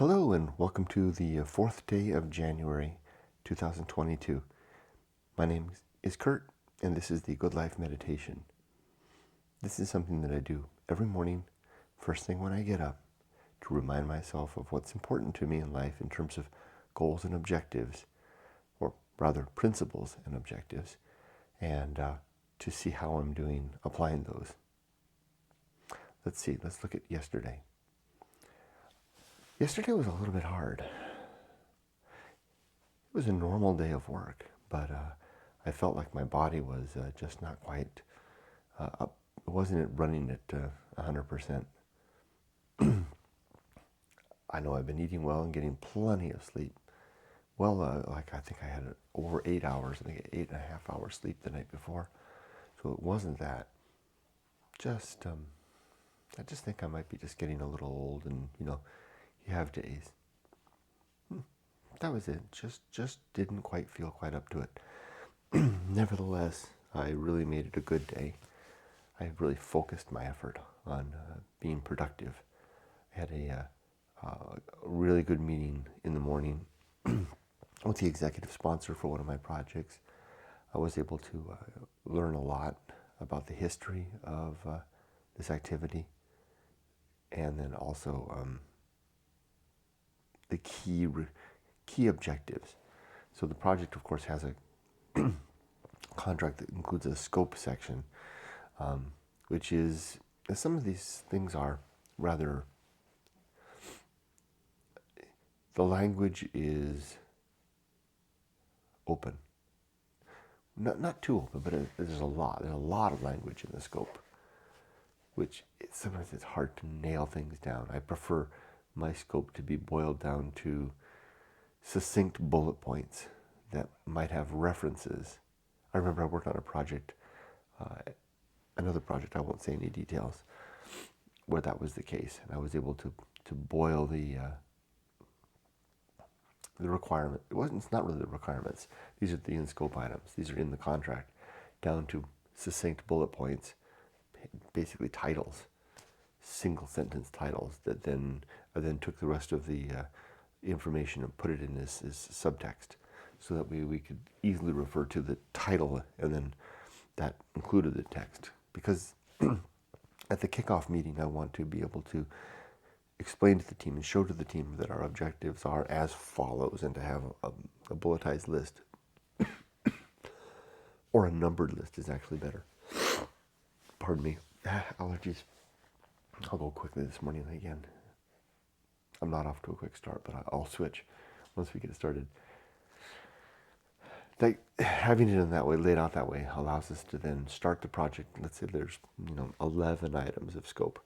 Hello and welcome to the fourth day of January 2022. My name is Kurt and this is the Good Life Meditation. This is something that I do every morning, first thing when I get up, to remind myself of what's important to me in life in terms of goals and objectives, or rather principles and objectives, and to see how I'm doing applying those. Let's look at yesterday. Yesterday was a little bit hard. It was a normal day of work, but I felt like my body was just not quite up. It wasn't running at 100%. I know I've been eating well and getting plenty of sleep. Well, I think I had over 8 hours, I think 8.5 hours sleep the night before. So it wasn't that. I just think I might be just getting a little old, and you have days. That was it. Just didn't quite feel quite up to it. Nevertheless, I really made it a good day. I really focused my effort on being productive. I had a really good meeting in the morning with the executive sponsor for one of my projects. I was able to learn a lot about the history of this activity, and then also the key objectives. So the project, of course, has a contract that includes a scope section, which is, some of these things are rather, the language is open. Not too open, but there's a lot of language in the scope, which sometimes it's hard to nail things down. I prefer my scope to be boiled down to succinct bullet points that might have references. I remember I worked on a project, another project, I won't say any details, where that was the case, and I was able to boil the requirement. It's not really the requirements. These are the in-scope items. These are in the contract, down to succinct bullet points, basically titles, single sentence titles that I then took the rest of the information and put it in as subtext, so that we could easily refer to the title, and then that included the text. Because at the kickoff meeting, I want to be able to explain to the team and show to the team that our objectives are as follows, and to have a bulletized list, or a numbered list is actually better. Pardon me. Allergies. I'll go quickly this morning again. I'm not off to a quick start, but I'll switch once we get started. Having it in that way, laid out that way, allows us to then start the project. Let's say there's 11 items of scope,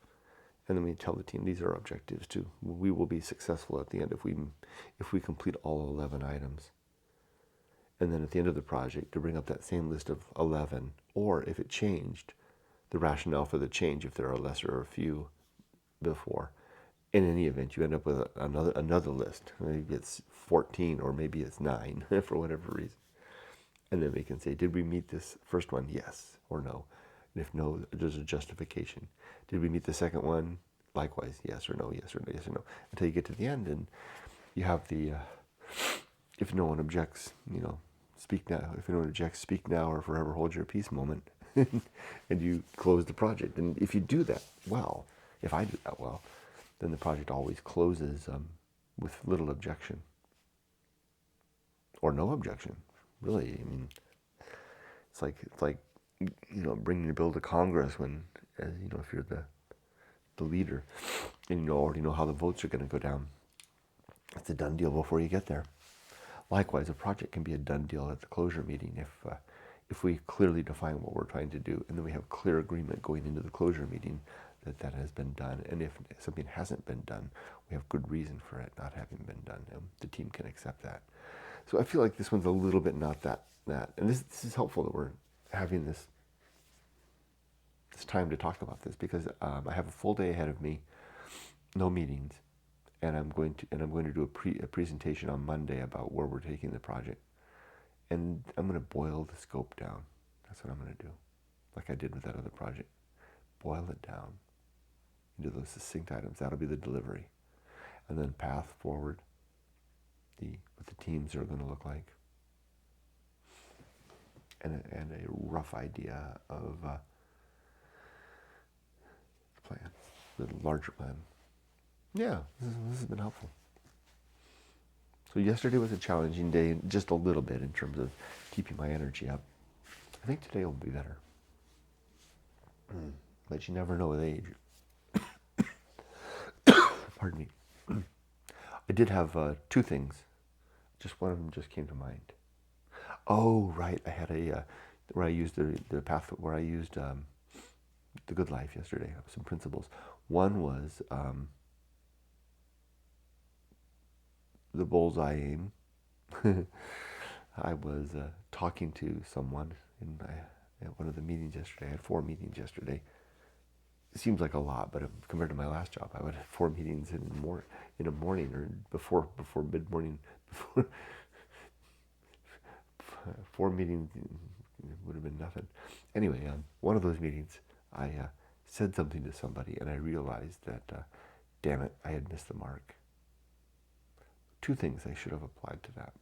and then we tell the team these are objectives too. We will be successful at the end if we complete all 11 items. And then at the end of the project, to bring up that same list of 11, or if it changed, the rationale for the change, if there are lesser or few before. In any event, you end up with another list. Maybe it's 14, or maybe it's 9 for whatever reason. And then we can say, did we meet this first one? Yes or no. And if no, there's a justification. Did we meet the second one? Likewise, yes or no, yes or no, yes or no. Until you get to the end, and you have the, if no one objects, speak now. If no one objects, speak now, or forever hold your peace moment. And you close the project. And if you do that well, if I do that well, then the project always closes with little objection, or no objection. Really, I mean, it's like bringing a bill to Congress when, if you're the leader, and you already know how the votes are going to go down. It's a done deal before you get there. Likewise, a project can be a done deal at the closure meeting if we clearly define what we're trying to do, and then we have clear agreement going into the closure meeting that has been done. And if something hasn't been done, we have good reason for it not having been done, and the team can accept that. So I feel like this one's a little bit not that. And this is helpful that we're having this time to talk about this, because I have a full day ahead of me, no meetings, and I'm going to do a presentation on Monday about where we're taking the project, and I'm going to boil the scope down. That's what I'm going to do, like I did with that other project. Boil it down into those succinct items. That'll be the delivery. and then path forward, what the teams are going to look like, and a rough idea of the plan, the larger plan. Yeah, this has been helpful. So yesterday was a challenging day, just a little bit in terms of keeping my energy up. I think today will be better. But you never know with age. Pardon me. I did have two things. Just one of them just came to mind. Oh, right. I had where I used the path, where I used the good life yesterday, some principles. One was the bullseye aim. I was talking to someone at one of the meetings yesterday. I had 4 meetings yesterday. It seems like a lot, but compared to my last job, I would have 4 meetings in a morning or before mid morning. Before 4 meetings would have been nothing. Anyway, one of those meetings, I said something to somebody, and I realized that, damn it, I had missed the mark. 2 things I should have applied to that.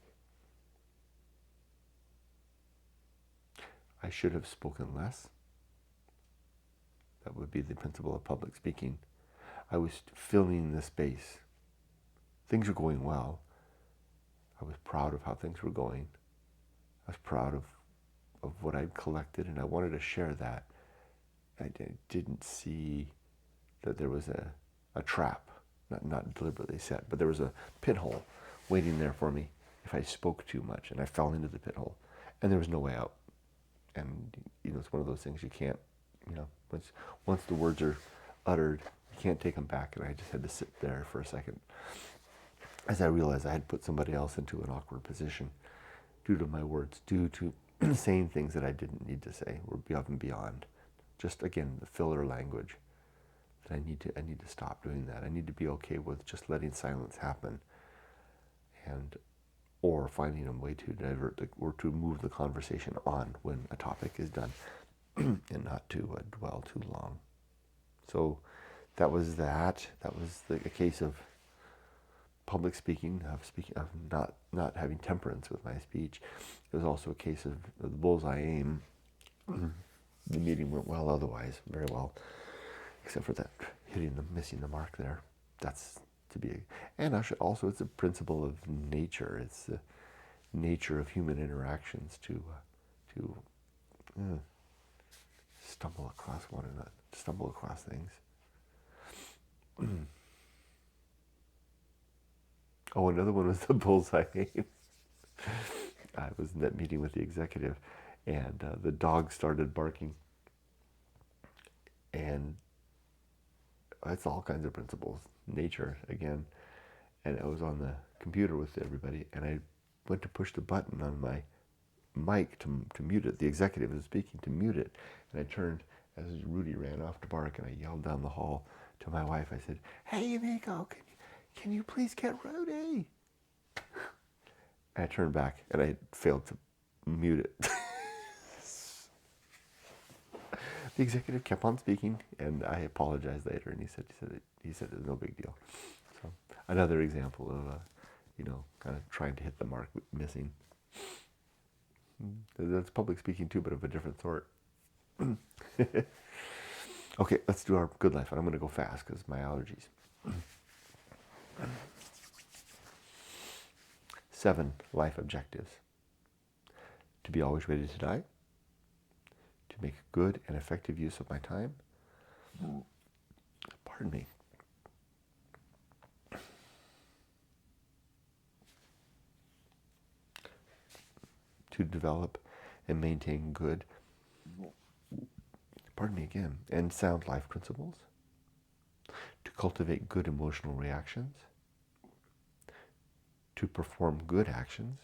I should have spoken less. That would be the principle of public speaking. I was filling the space. Things were going well. I was proud of how things were going. I was proud of what I'd collected, and I wanted to share that. I didn't see that there was a trap, not deliberately set, but there was a pinhole waiting there for me if I spoke too much, and I fell into the pinhole, and there was no way out. And it's one of those things you can't, once the words are uttered, you can't take them back. And I just had to sit there for a second as I realized I had put somebody else into an awkward position due to my words, due to saying things that I didn't need to say, were above and beyond. Just again, the filler language. That I need to stop doing that. I need to be okay with just letting silence happen, or finding a way to divert or to move the conversation on when a topic is done, and not to dwell too long. So that was that. That was a case of public speaking, of not having temperance with my speech. It was also a case of the bullseye aim. The meeting went well otherwise, very well, except for that missing the mark there. That's to be, and also it's a principle of nature. It's the nature of human interactions to stumble across one another, stumble across things. Oh, another one was the bullseye aim. I was in that meeting with the executive, and the dog started barking, and it's all kinds of principles, nature again. And I was on the computer with everybody, and I went to push the button on my mic to mute it. The executive was speaking, to mute it, and I turned as Rudy ran off to bark, and I yelled down the hall to my wife. I said, "Hey, Nico, can you please get Rudy?" And I turned back, and I failed to mute it. The executive kept on speaking, and I apologized later, and he said it was no big deal. So another example of kind of trying to hit the mark, missing. That's public speaking too, but of a different sort. Okay, let's do our good life, and I'm going to go fast because my allergies. 7 life objectives. To be always ready to die. To make good and effective use of my time. Pardon me. To develop and maintain good, and sound life principles. To cultivate good emotional reactions. To perform good actions.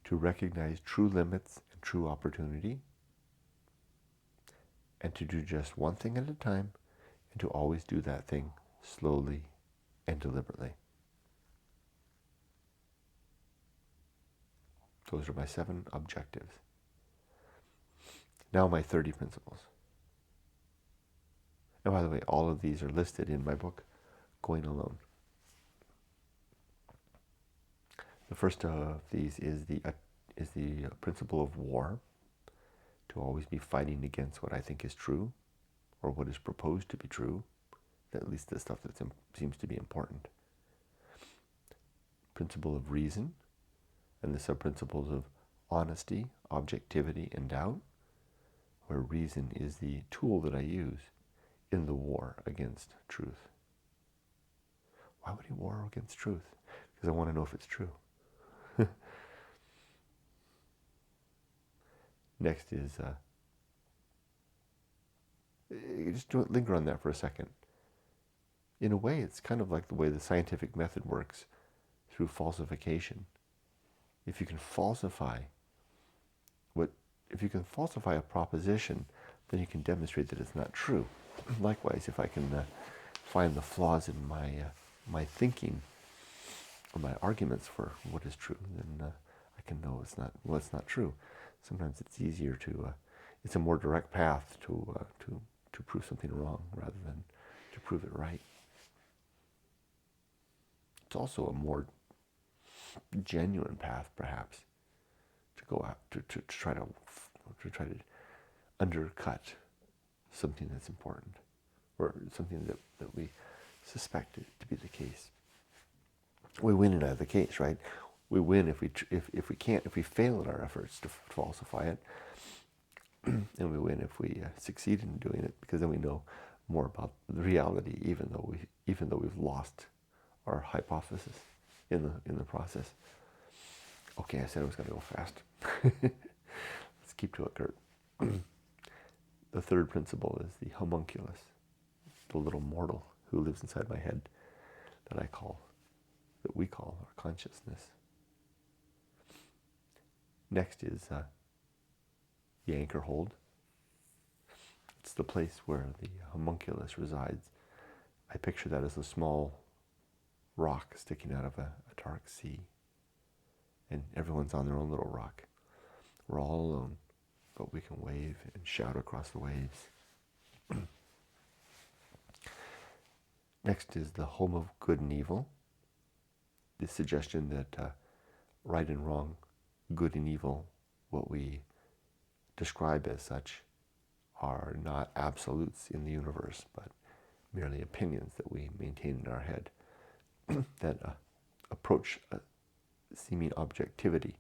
To recognize true limits and true opportunity. And to do just one thing at a time, and to always do that thing slowly and deliberately. Those are my 7 objectives. Now my 30 principles. And by the way, all of these are listed in my book, going alone. The first of these is the principle of war, to always be fighting against what I think is true, or what is proposed to be true, at least the stuff that seems to be important. Principle of reason, and the sub-principles of honesty, objectivity, and doubt, where reason is the tool that I use in the war against truth. Why would he war against truth? Because I want to know if it's true. Next is, just linger on that for a second. In a way, it's kind of like the way the scientific method works through falsification. If you can falsify a proposition, then you can demonstrate that it's not true. Likewise, if I can find the flaws in my thinking or my arguments for what is true, then I can know it's not true. Sometimes it's easier it's a more direct path to prove something wrong rather than to prove it right. It's also a more genuine path, perhaps, to go out to try to undercut something that's important, or something that we suspect it to be the case. We win in either case, right? We win if we fail in our efforts to falsify it, and we win if we succeed in doing it, because then we know more about the reality, even though we've lost our hypothesis in the process. Okay, I said I was going to go fast. Let's keep to it, Kurt. The third principle is the homunculus, the little mortal who lives inside my head that we call our consciousness. Next is the Anchorhold. It's the place where the homunculus resides. I picture that as a small rock sticking out of a dark sea. And everyone's on their own little rock. We're all alone, but we can wave and shout across the waves. Next is the home of good and evil. The suggestion that right and wrong, good and evil, what we describe as such, are not absolutes in the universe, but merely opinions that we maintain in our head that approach seeming objectivity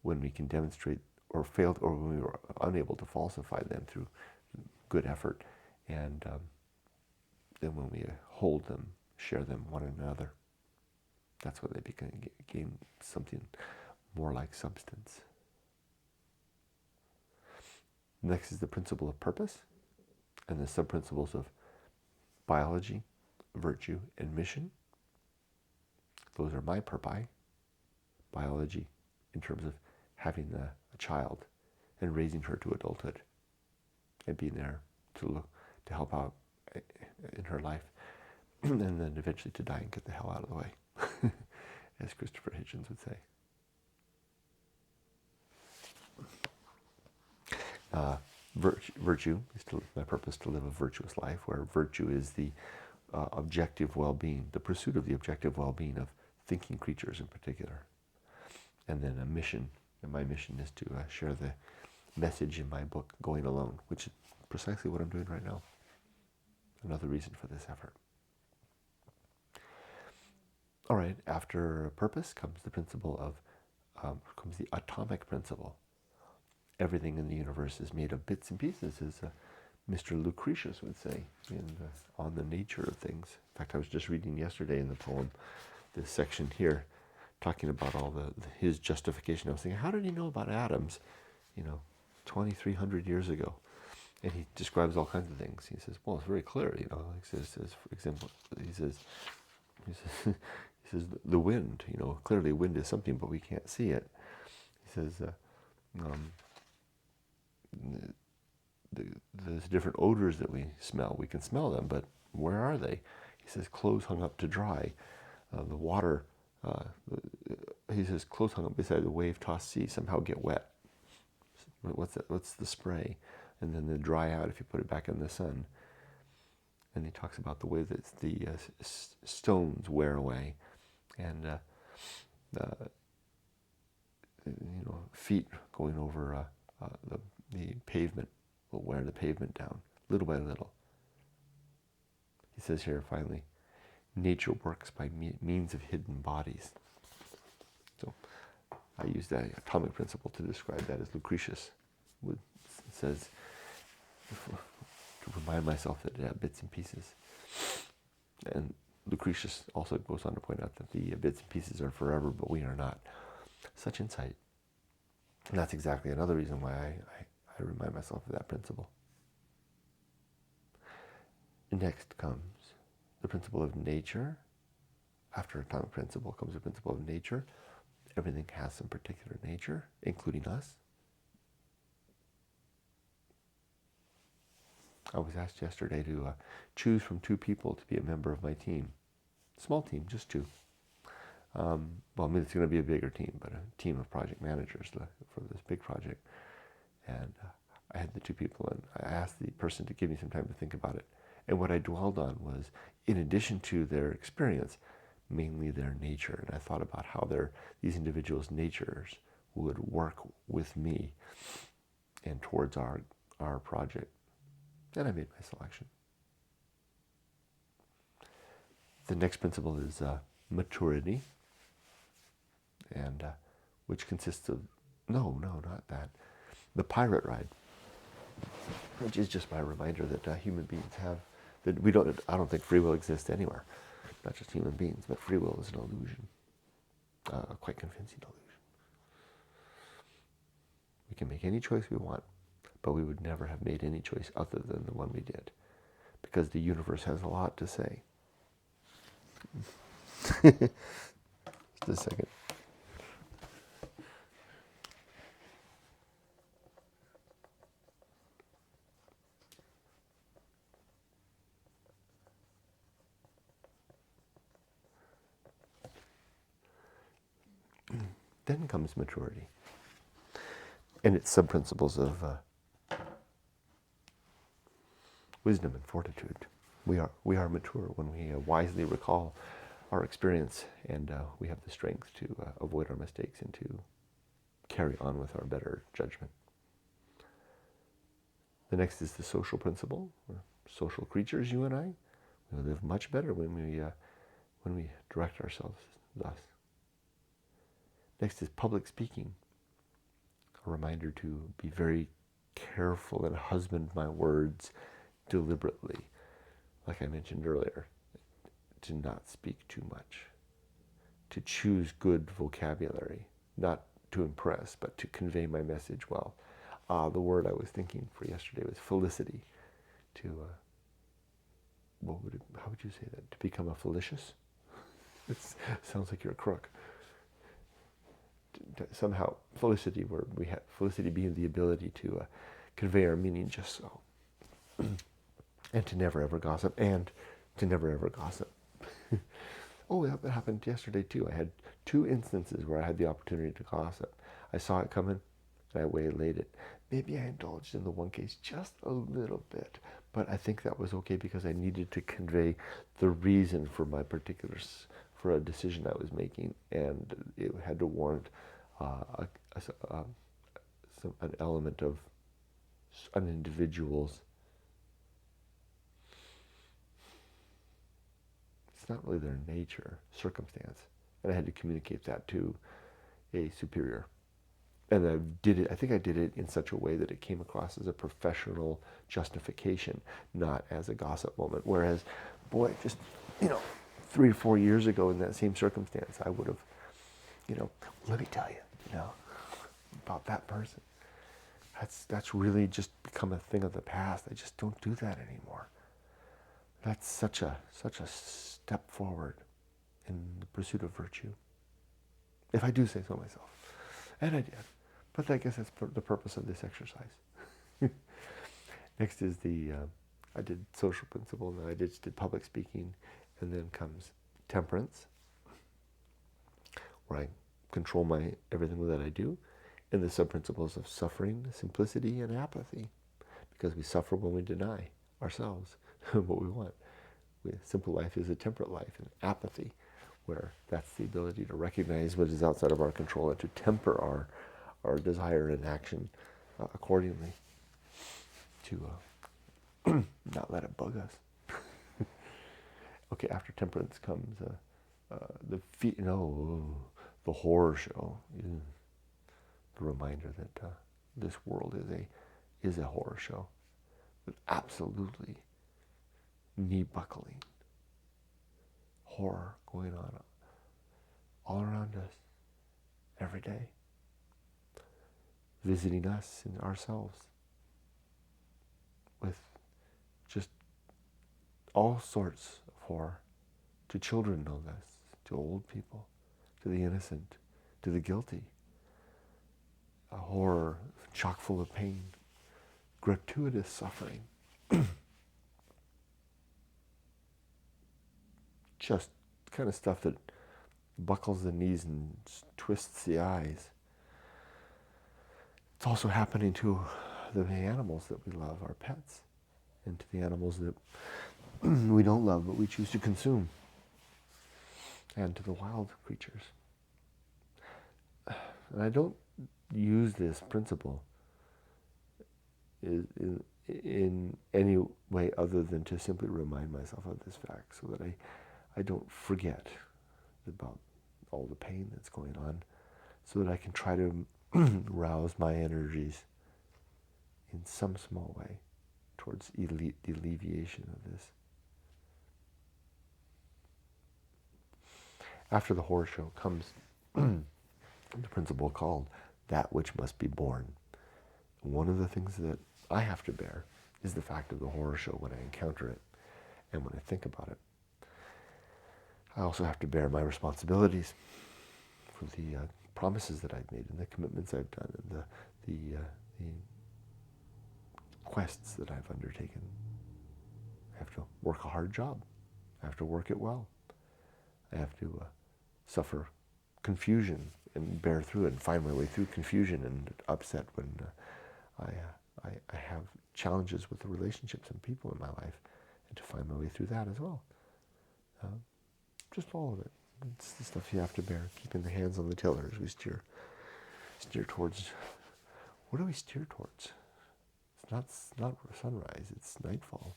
when we can demonstrate or failed, or when we were unable to falsify them through good effort, and then when we hold them, share them one another, that's when they gain something more like substance. Next is the principle of purpose, and the sub-principles of biology, virtue, and mission. Those are my purpose. Biology, in terms of having a child and raising her to adulthood and being there to help out in her life, and then eventually to die and get the hell out of the way, as Christopher Hitchens would say. Virtue is my purpose to live a virtuous life, where virtue is the objective well-being, the pursuit of the objective well-being of thinking creatures in particular. And then a mission, and my mission is to share the message in my book, Going Alone, which is precisely what I'm doing right now. Another reason for this effort. All right, after purpose comes the principle of, comes the atomic principle. Everything in the universe is made of bits and pieces, as Mr. Lucretius would say On the Nature of Things. In fact, I was just reading yesterday in the poem, this section here, talking about all his justification. I was thinking, how did he know about atoms, 2,300 years ago? And he describes all kinds of things. He says, well, it's very clear, He says, for example, he says the wind, clearly wind is something, but we can't see it. He says, there's different odors that we smell. We can smell them, but where are they? He says, clothes hung up to dry. The water, he says, clothes hung up beside the wave-tossed sea somehow get wet. What's the spray? And then they dry out if you put it back in the sun. And he talks about the way that the stones wear away, and feet going over the pavement will wear the pavement down little by little. He says here finally, nature works by means of hidden bodies. So I use that atomic principle to describe that, as Lucretius says, to remind myself that it had bits and pieces. And Lucretius also goes on to point out that the bits and pieces are forever, but we are not. Such insight. And that's exactly another reason why I remind myself of that principle. Next comes the principle of nature. After atomic principle comes the principle of nature. Everything has some particular nature, including us. I was asked yesterday to choose from 2 people to be a member of my team. Small team, just 2. Well, I mean, it's going to be a bigger team, but a team of project managers for this big project. And I had the 2 people, and I asked the person to give me some time to think about it. And what I dwelled on was, in addition to their experience, mainly their nature. And I thought about how these individuals' natures would work with me and towards our project. And I made my selection. The next principle is maturity, and which consists of, no, not that, the pirate ride, which is just my reminder that human beings have, that I don't think free will exists anywhere, not just human beings, but free will is an illusion, a quite convincing illusion. We can make any choice we want, but we would never have made any choice other than the one we did, because the universe has a lot to say. Just a second. Then comes maturity and its sub-principles of wisdom and fortitude. We are mature when we wisely recall our experience, and we have the strength to avoid our mistakes and to carry on with our better judgment. The next is the social principle. We're social creatures, you and I. We live much better when we direct ourselves thus. Next is public speaking. A reminder to be very careful and husband my words deliberately. Like I mentioned earlier, to not speak too much. To choose good vocabulary, not to impress, but to convey my message well. The word I was thinking for yesterday was felicity. How would you say that? To become a felicious? It sounds like you're a crook. Somehow, felicity, where we have felicity being the ability to convey our meaning just so, and to never ever gossip, Oh, that happened yesterday too. I had 2 instances where I had the opportunity to gossip. I saw it coming, and I waylaid it. Maybe I indulged in the one case just a little bit, but I think that was okay because I needed to convey the reason for my for a decision I was making, and it had to warrant an element of an individual's. It's not really their nature, circumstance, and I had to communicate that to a superior. And I think I did it in such a way that it came across as a professional justification, not as a gossip moment. Whereas, boy, just 3 or 4 years ago in that same circumstance, I would have, let me tell you, about that person. That's really just become a thing of the past. I just don't do that anymore. That's such a step forward in the pursuit of virtue, if I do say so myself. And I did. But I guess that's the purpose of this exercise. Next is I did social principle, and then I did public speaking, and then comes temperance, where I control everything that I do, and the sub-principles of suffering, simplicity, and apathy, because we suffer when we deny ourselves what we want. Simple life is a temperate life, and apathy, where that's the ability to recognize what is outside of our control and to temper our desire and action accordingly, to not let it bug us. Okay, after temperance comes the horror show. The reminder that this world is a horror show with absolutely knee-buckling horror going on all around us every day, visiting us and ourselves with just all sorts of horror, to children no less, to old people, to the innocent, to the guilty. A horror chock full of pain, gratuitous suffering, just kind of stuff that buckles the knees and twists the eyes. It's also happening to the animals that we love, our pets, and to the animals that we don't love but we choose to consume, and to the wild creatures. And I don't use this principle in any way other than to simply remind myself of this fact, so that I don't forget about all the pain that's going on, so that I can try to rouse my energies in some small way towards the alleviation of this. After the horror show comes the principle called that which must be borne. One of the things that I have to bear is the fact of the horror show when I encounter it and when I think about it. I also have to bear my responsibilities for the promises that I've made and the commitments I've done and the quests that I've undertaken. I have to work a hard job. I have to work it well. I have to suffer confusion and bear through it and find my way through confusion and upset when I have challenges with the relationships and people in my life, and to find my way through that as well. Just all of it. It's the stuff you have to bear, keeping the hands on the tiller as we steer towards. What do we steer towards? It's not sunrise, it's nightfall.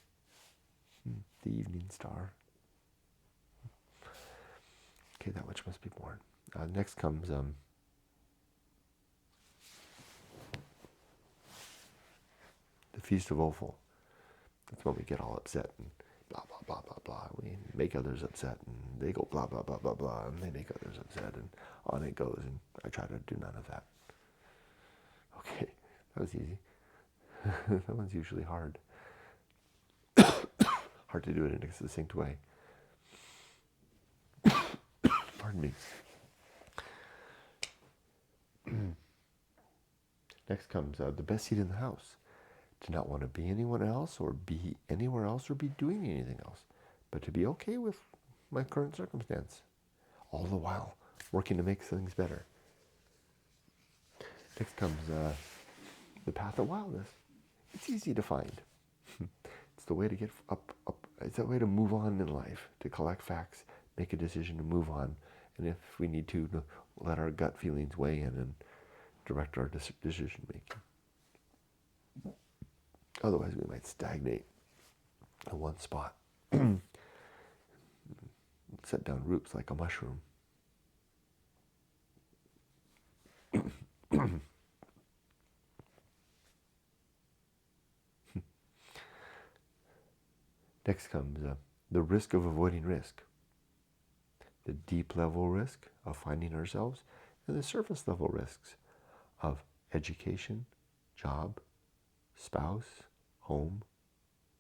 The evening star. Okay, that which must be born. Next comes the Feast of Offal. That's when we get all upset and blah, blah, blah, blah, blah. We make others upset, and they go blah, blah, blah, blah, blah, and they make others upset, and on it goes, and I try to do none of that. Okay, that was easy. That one's usually hard. Hard to do it in a succinct way. Pardon me. Next comes the best seat in the house. To not want to be anyone else or be anywhere else or be doing anything else, but to be okay with my current circumstance, all the while working to make things better. Next comes the Path of Wildness. It's easy to find. It's the way to get up. It's a way to move on in life, to collect facts, make a decision to move on, and if we need to let our gut feelings weigh in and direct our decision making. Otherwise, we might stagnate in one spot. Set down roots like a mushroom. Next comes the risk of avoiding risk. The deep level risk of finding ourselves, and the surface level risks of education, job, spouse, home,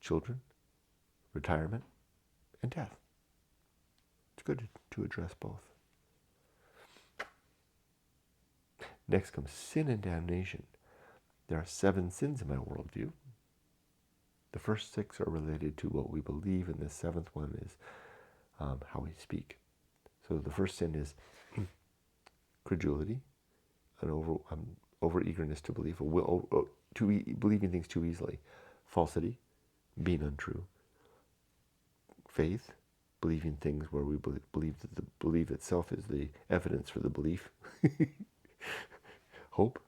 children, retirement, and death. It's good to address both. Next comes sin and damnation. There are 7 sins in my worldview. The first 6 are related to what we believe, and the 7th one is how we speak. So the first sin is credulity, an over eagerness to believe, believing things too easily, falsity, being untrue, faith, believing things where we believe that the belief itself is the evidence for the belief. Hope,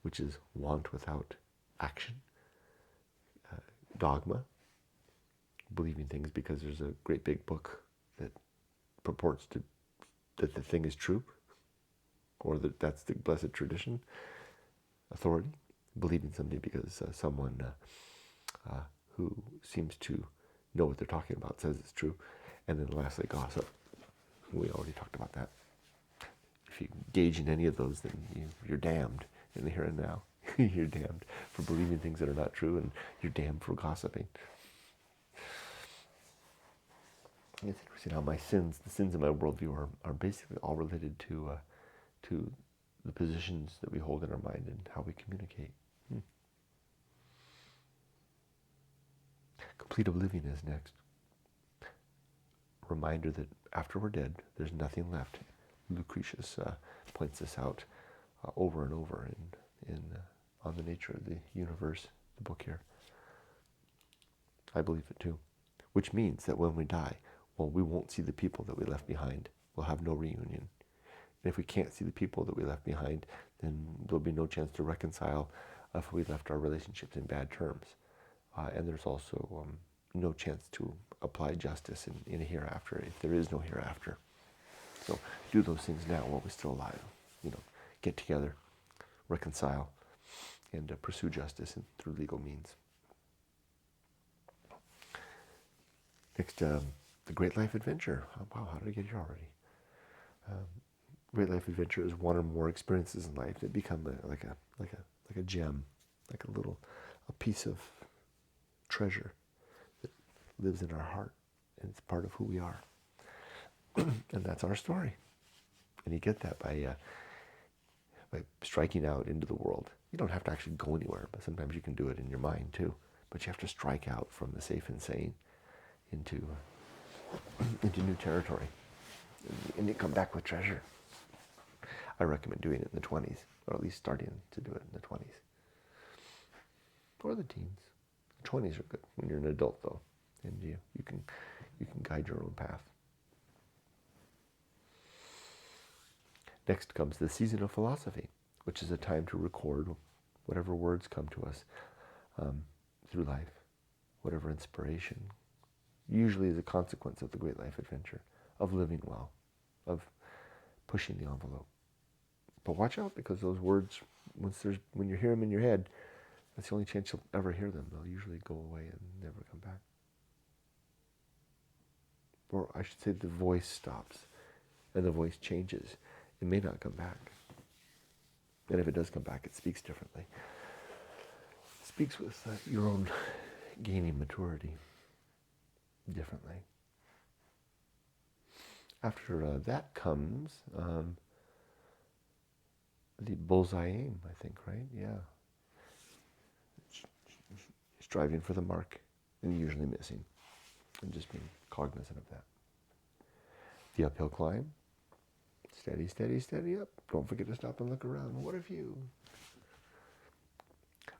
which is want without action. Dogma, believing things because there's a great big book that purports to that the thing is true, or that that's the blessed tradition. Authority, believing something because someone who seems to know what they're talking about says it's true. And then lastly, gossip. We already talked about that. If you engage in any of those, then you're damned in the here and now. You're damned for believing things that are not true, and you're damned for gossiping. It's interesting how the sins in my worldview are basically all related to the positions that we hold in our mind and how we communicate. Complete oblivion is next. Reminder that after we're dead, there's nothing left. Lucretius points this out over and over in On the Nature of the Universe, the book here. I believe it too. Which means that when we die, well, we won't see the people that we left behind. We'll have no reunion. And if we can't see the people that we left behind, then there'll be no chance to reconcile if we left our relationships in bad terms. And there's also no chance to apply justice in a hereafter, if there is no hereafter. So do those things now while we're still alive. Get together, reconcile, and pursue justice through legal means. Next, the Great Life Adventure. Wow, how did I get here already? Great Life Adventure is one or more experiences in life that become like a gem, like a piece of treasure that lives in our heart, and it's part of who we are. And that's our story. And you get that by striking out into the world. You don't have to actually go anywhere, but sometimes you can do it in your mind too. But you have to strike out from the safe and sane into new territory, and you come back with treasure. I recommend doing it in the 20s, or at least starting to do it in the 20s. Or the teens. The 20s are good when you're an adult, though, and you can guide your own path. Next comes the season of philosophy, which is a time to record whatever words come to us through life, whatever inspiration, usually as a consequence of the Great Life Adventure, of living well, of pushing the envelope. But watch out, because those words, when you hear them in your head, that's the only chance you'll ever hear them. They'll usually go away and never come back. Or I should say the voice stops and the voice changes. It may not come back. And if it does come back, it speaks differently. It speaks with your own gaining maturity differently. After that comes the bullseye aim, I think, right? Yeah. Striving for the mark and usually missing, and just being cognizant of that. The uphill climb. Steady, steady, steady up. Don't forget to stop and look around. What a view.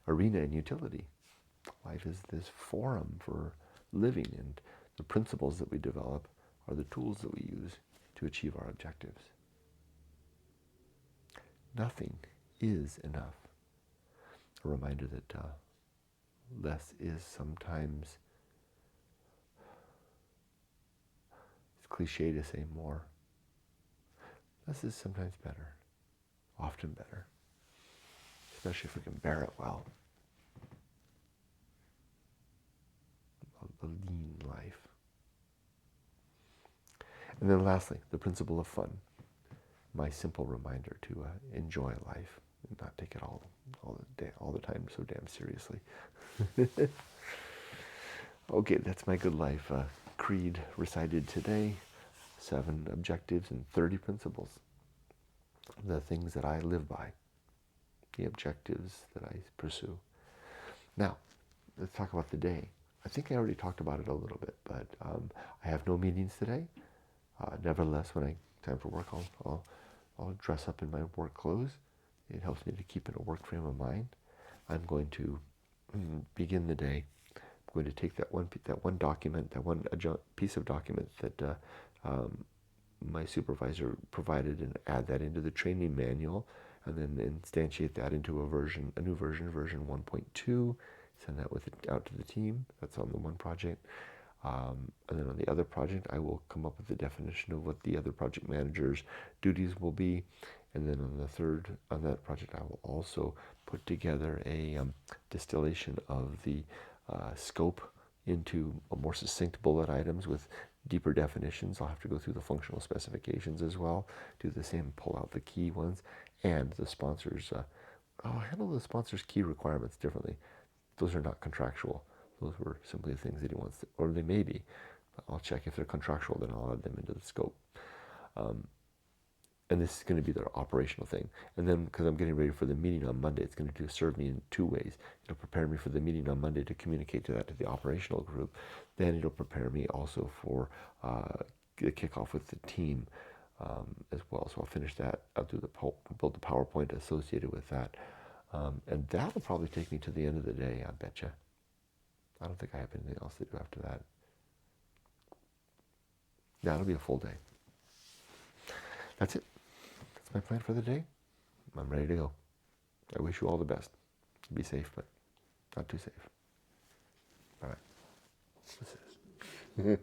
Arena and utility. Life is this forum for living, and the principles that we develop are the tools that we use to achieve our objectives. Nothing is enough. A reminder that less is sometimes, it's cliche to say more. Less is sometimes better, often better, especially if we can bear it well. A lean life. And then lastly, the principle of fun. My simple reminder to enjoy life and not take it all the time so damn seriously. Okay, that's my good life creed recited today. 7 objectives and 30 principles. The things that I live by. The objectives that I pursue. Now, let's talk about the day. I think I already talked about it a little bit, but I have no meetings today. Nevertheless, when time for work, I'll dress up in my work clothes. It helps me to keep in a work frame of mind. I'm going to begin the day. I'm going to take that one document, that one piece of document that my supervisor provided, and add that into the training manual, and then instantiate that into a new version, version 1.2. Send that out to the team. That's on the one project. And then on the other project, I will come up with the definition of what the other project manager's duties will be. And then on that project, I will also put together a distillation of the scope into more succinct bullet items with deeper definitions. I'll have to go through the functional specifications as well, do the same, pull out the key ones, and the sponsors. I'll handle the sponsors' key requirements differently. Those are not contractual. Those were simply things that he wants to, or they may be. I'll check if they're contractual, then I'll add them into the scope. And this is going to be their operational thing. And then, because I'm getting ready for the meeting on Monday, it's going to serve me in two ways. It'll prepare me for the meeting on Monday to communicate to the operational group. Then it'll prepare me also for the kickoff with the team as well. So I'll finish that. I'll build the PowerPoint associated with that. And that'll probably take me to the end of the day, I betcha. I don't think I have anything else to do after that. Yeah, it'll be a full day. That's it. That's my plan for the day. I'm ready to go. I wish you all the best. Be safe, but not too safe. All right. This is.